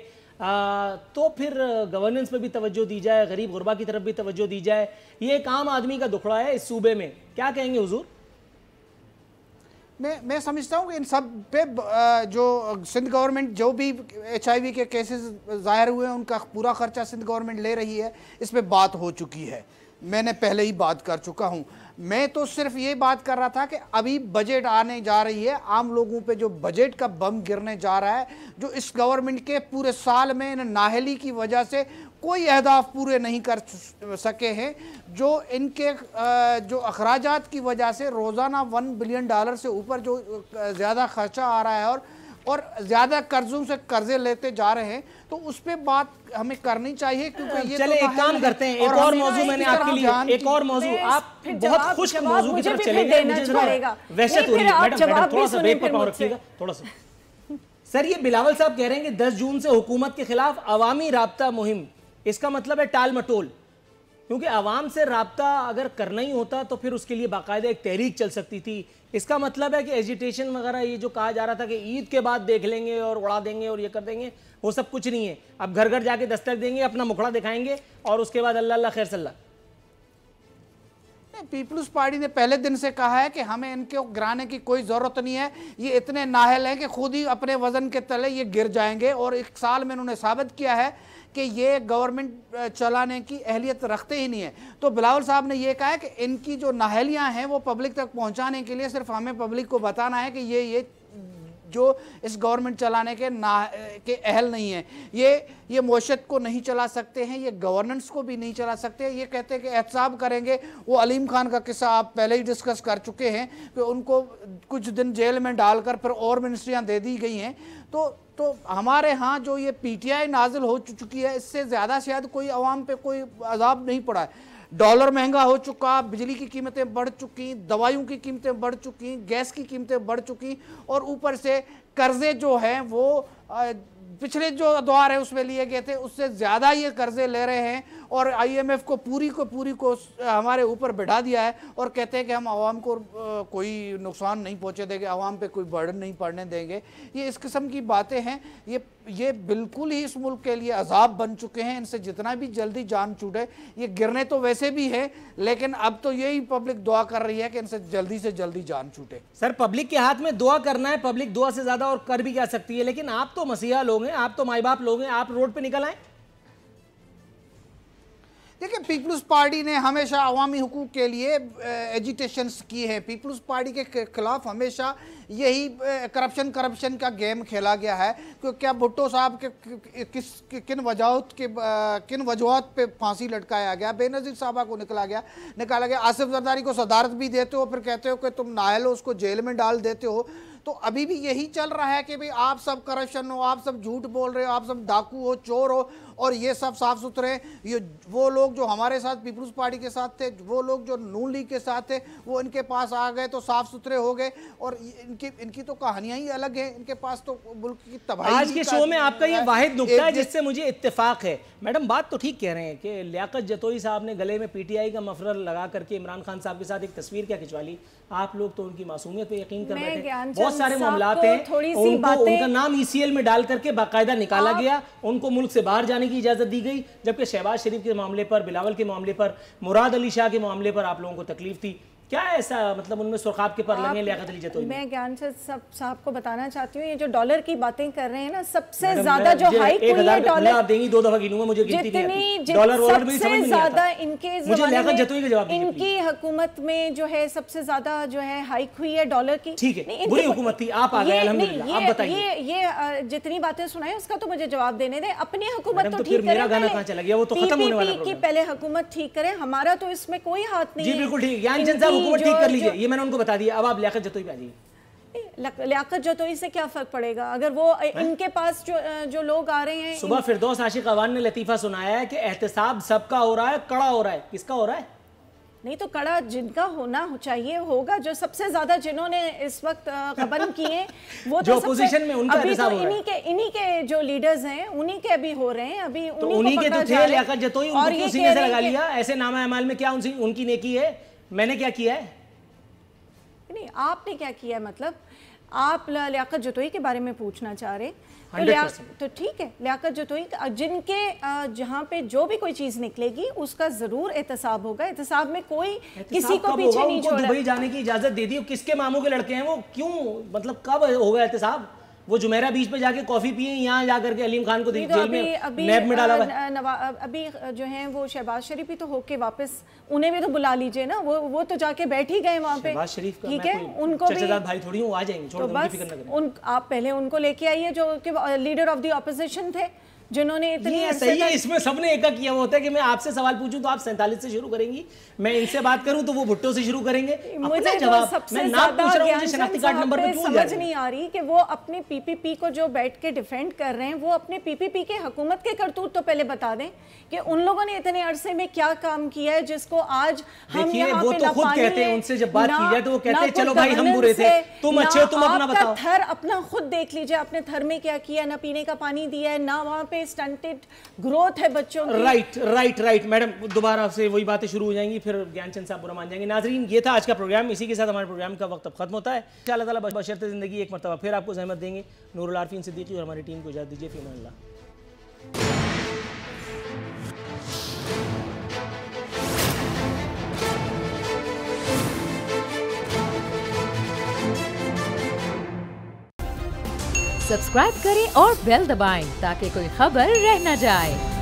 तो फिर गवर्नेंस पे भी तवज्जो दी जाए, गरीब गुरबा की तरफ भी तवज्जो दी जाए। ये एक आम आदमी का दुखड़ा है इस सूबे में, क्या कहेंगे हुजूर? मैं समझता हूँ कि इन सब पे जो सिंध गवर्नमेंट जो भी HIV के केसेस ज़ाहिर हुए हैं उनका पूरा खर्चा सिंध गवर्नमेंट ले रही है, इस पे बात हो चुकी है। मैंने पहले ही बात कर चुका हूँ। मैं तो सिर्फ ये बात कर रहा था कि अभी बजट आने जा रही है, आम लोगों पे जो बजट का बम गिरने जा रहा है, जो इस गवर्नमेंट के पूरे साल में नाहली की वजह से कोई अहदाफ पूरे नहीं कर सके हैं, जो इनके जो अखराजात की वजह से रोज़ाना $1 बिलियन से ऊपर जो ज़्यादा खर्चा आ रहा है और ज़्यादा कर्जों से कर्जे लेते जा रहे हैं, तो उस पर बात हमें करनी चाहिए। क्योंकि ये चले एक काम करते हैं, एक और मौजू मैंने आपके लिए, एक और मौजू, आप बहुत खुश मौजू की तरफ चलेंगे, वहशत हो रही है। मैडम थोड़ा सा ब्रेक पर पाँव रखिएगा, थोड़ा सा। सर ये बिलावल साहब कह रहे हैं कि 10 जून से हुकूमत के खिलाफ अवामी राब्ता मुहिम, इसका मतलब है टाल मटोल, क्योंकि आवाम से राब्ता अगर करना ही होता तो फिर उसके लिए बाकायदा एक तहरीक चल सकती थी। इसका मतलब है कि एजिटेशन वगैरह ये जो कहा जा रहा था कि ईद के बाद देख लेंगे और उड़ा देंगे और ये कर देंगे, वो सब कुछ नहीं है। अब घर घर जाके दस्तक देंगे, अपना मुखड़ा दिखाएंगे और उसके बाद अल्लाह अल्लाह खैर सल्ला। पीपल्स पार्टी ने पहले दिन से कहा है कि हमें इनको गिराने की कोई ज़रूरत नहीं है, ये इतने नाहल हैं कि खुद ही अपने वजन के तले ये गिर जाएंगे। और एक साल में उन्होंने साबित किया है कि ये गवर्नमेंट चलाने की अहलियत रखते ही नहीं है। तो बिलावल साहब ने ये कहा है कि इनकी जो नाहलियाँ हैं वो पब्लिक तक पहुँचाने के लिए सिर्फ हमें पब्लिक को बताना है कि ये जो इस गवर्नमेंट चलाने के अहल नहीं है, ये मौशत को नहीं चला सकते हैं, ये गवर्नेंस को भी नहीं चला सकते। ये कहते हैं कि एहतसाब करेंगे। वो अलीम खान का किस्सा आप पहले ही डिस्कस कर चुके हैं कि उनको कुछ दिन जेल में डालकर फिर और मिनिस्ट्रियाँ दे दी गई हैं। तो हमारे यहाँ जो ये PTI नाजिल हो चुकी है, इससे ज़्यादा शायद कोई अवाम पे कोई अजाब नहीं पड़ा है। डॉलर महंगा हो चुका, बिजली की कीमतें बढ़ चुकी, दवाइयों की कीमतें बढ़ चुकी, गैस की कीमतें बढ़ चुकी, और ऊपर से कर्जे जो हैं वो पिछले जो दौर है उसमें लिए गए थे उससे ज़्यादा ये कर्जे ले रहे हैं। और IMF को पूरी को हमारे ऊपर बिठा दिया है और कहते हैं कि हम आवाम को कोई नुकसान नहीं पहुंचे देंगे, आवाम पे कोई बर्डन नहीं पड़ने देंगे। ये इस किस्म की बातें हैं, ये बिल्कुल ही इस मुल्क के लिए अजाब बन चुके हैं। इनसे जितना भी जल्दी जान छूटे, ये गिरने तो वैसे भी है, लेकिन अब तो यही पब्लिक दुआ कर रही है कि इनसे से जल्दी जान छूटे। सर पब्लिक के हाथ में दुआ करना है, पब्लिक दुआ से ज़्यादा और कर भी क्या सकती है। लेकिन आप तो मसीहा लोग हैं, आप तो माई बाप लोग हैं, आप रोड पे निकल आए। देखिए, पीपल्स पार्टी ने हमेशा अवामी हुकूक के लिए एजिटेशंस की है। पीपल्स पार्टी के खिलाफ हमेशा यही करप्शन का गेम खेला गया है। क्योंकि क्या भुट्टो साहब के किन वजूहत पे फांसी लटकाया गया, बेनज़ीर साहबा को निकाला गया, आसिफ जरदारी को सदारत भी देते हो, फिर कहते हो कि तुम नायल हो, उसको जेल में डाल देते हो। तो अभी भी यही चल रहा है कि भाई आप सब करप्शन हो, आप सब झूठ बोल रहे हो, आप सब डाकू हो, चोर हो, और ये सब साफ सुथरे। ये वो लोग जो हमारे साथ पीपल्स पार्टी के साथ थे, वो लोग जो नून लीग के साथ थे, वो इनके पास आ गए तो साफ सुथरे हो गए। और इनकी तो कहानियां ही अलग हैं, इनके पास तो मुल्क की तबाही। आज के शो में आपका ये वाहिद नुक्ता है जिससे मुझे इत्तेफाक है। मैडम बात तो ठीक कह रहे हैं कि लियाकत जतोई साहब ने गले में PTI का मफरल लगा करके इमरान खान साहब के साथ एक तस्वीर क्या खिंचवा ली। आप लोग तो उनकी मासूमियत पे यकीन कर बैठे। बहुत सारे मामलात हैं, उनका नाम ECL में डाल करके बाकायदा निकाला गया, उनको मुल्क से बाहर जाने की इजाजत दी गई। जबकि शहबाज शरीफ के मामले पर, बिलावल के मामले पर, मुराद अली शाह के मामले पर आप लोगों को तकलीफ थी। क्या है ऐसा, मतलब उनमें सुरखाब के पर लगे लियाकत अली जतोई? मैं ज्ञानचंद साहब को बताना चाहती हूँ, ये जो डॉलर की बातें कर रहे हैं ना, सबसे ज्यादा जो हाइक हुई है डॉलर, आप देंगी 2 दफा गिनूंगा, मुझे गिनती नहीं आती। डॉलर वॉलर में सबसे ज्यादा इनके लियाकत जतोई का जवाब दीजिए, इनकी हुकूमत में जो है सबसे ज्यादा जो है हाइक हुई है डॉलर की। ठीक है, बुरी हुकूमत थी, आप आ गए अल्हम्दुलिल्लाह, आप बताइए। ये जितनी बातें सुनाए उसका तो मुझे जवाब देने दें। अपनी हुकूमत तो ठीक मेरा गाना कहाँ चला गया, वो तो खत्म होने वाला की पहले हुकूमत ठीक करें, हमारा तो इसमें कोई हाथ नहीं है। जी बिल्कुल ठीक है, ज्ञानचंद साहब हुकूमत ठीक कर लीजिए, ये मैंने उनको बता दिया। अब आप लियाकत जतोई पे आ जाइए। लियाकत जतोई से क्या फर्क पड़ेगा अगर वो इनके पास जो लोग आ रहे हैं। सुबह फिरदौस आशिक अवान ने लतीफ़ा सुनाया है कि एहतसाब सबका हो रहा है, कड़ा हो रहा है। किसका हो रहा है? नहीं तो कड़ा जिनका होना चाहिए होगा, जो सबसे ज्यादा जिन्होंने इस वक्त गबन किए वो जो अपोजिशन में उनका एहतसाब हो रहा है। इन्हीं के जो लीडर्स हैं उन्हीं के अभी हो रहे हैं, अभी तो उन्हीं के तो थे लियाकत जतोई, उनको क्यों सीने से लगा लिया? ऐसे नामा अमाल में क्या उनकी नेकी है? मैंने क्या किया है? नहीं, आपने क्या किया है, मतलब आप लियाकत जतोई के बारे में पूछना चाह रहे, तो ठीक है, लियाकत जतोई जिनके जहाँ पे जो भी कोई चीज निकलेगी उसका जरूर एहतसाब होगा। एहतसाब में कोई किसी को पीछे नहीं छोड़ा। दुबई जाने की इजाजत दे दी, किसके मामू के लड़के हैं वो, क्यों, मतलब कब होगा एहतसाब? वो जुमेरा बीच पे जाके कॉफी पिए, यहाँ जाकर के अलीम खान को जेल में नैब में डाला हुआ। अभी जो है वो शहबाज शरीफ भी तो होके वापस, उन्हें भी तो बुला लीजिए ना, वो तो जाके बैठ ही गए वहाँ पे। शहबाज शरीफ का ठीक है, उनको भी भाई थोड़ी हूँ, आ जाएंगे, छोड़ दो, उनकी फिक्र न करें। आप पहले उनको लेके आइए जो लीडर ऑफ द ऑपोजिशन थे, जिन्होंने इतनी सही है। इसमें सबने एक किया हुआ होता है कि मैं आपसे सवाल पूछूं तो आप 47 से शुरू करेंगी, मैं इनसे बात करूं तो वो भुट्टो से शुरू करेंगे। मुझे जवाब सबसे मैं नाम पूछ रहा हूं, मुझे शनाख्ती कार्ड नंबर पे क्यों समझ नहीं आ रही कि वो अपने पीपीपी को जो बैठ के डिफेंड कर रहे हैं, वो अपने पीपीपी के हुकूमत के करतूत तो पहले बता दें कि उन लोगों ने इतने अरसे में क्या काम किया है जिसको आज हम यहाँ पे तो खुद कहते हैं, उनसे जब बात की जाए तो वो कहते हैं चलो भाई हम बुरे थे, तुम अच्छे हो, तुम अपना बताओ। थर अपना खुद देख लीजिए, अपने थर में क्या किया, ना पीने का पानी दिया है, ना वहाँ पे स्टंटेड ग्रोथ है बच्चों की। राइट मैडम, दोबारा से वही बातें शुरू हो जाएंगी, फिर ज्ञानचंद साहब बुरा मान जाएंगे। नाजरीन, ये था आज का प्रोग्राम, इसी के साथ हमारे प्रोग्राम का वक्त अब खत्म होता है। इंशाअल्लाह ताला बशर्ते ज़िंदगी एक मरतबा फिर आपको ज़हमत देंगे। नूरुल आरफीन सिद्दीकी और हमारी टीम को इजाज़त दीजिए। फ़ी अमान अल्लाह। सब्सक्राइब करें और बेल दबाएं ताकि कोई खबर रह न जाए।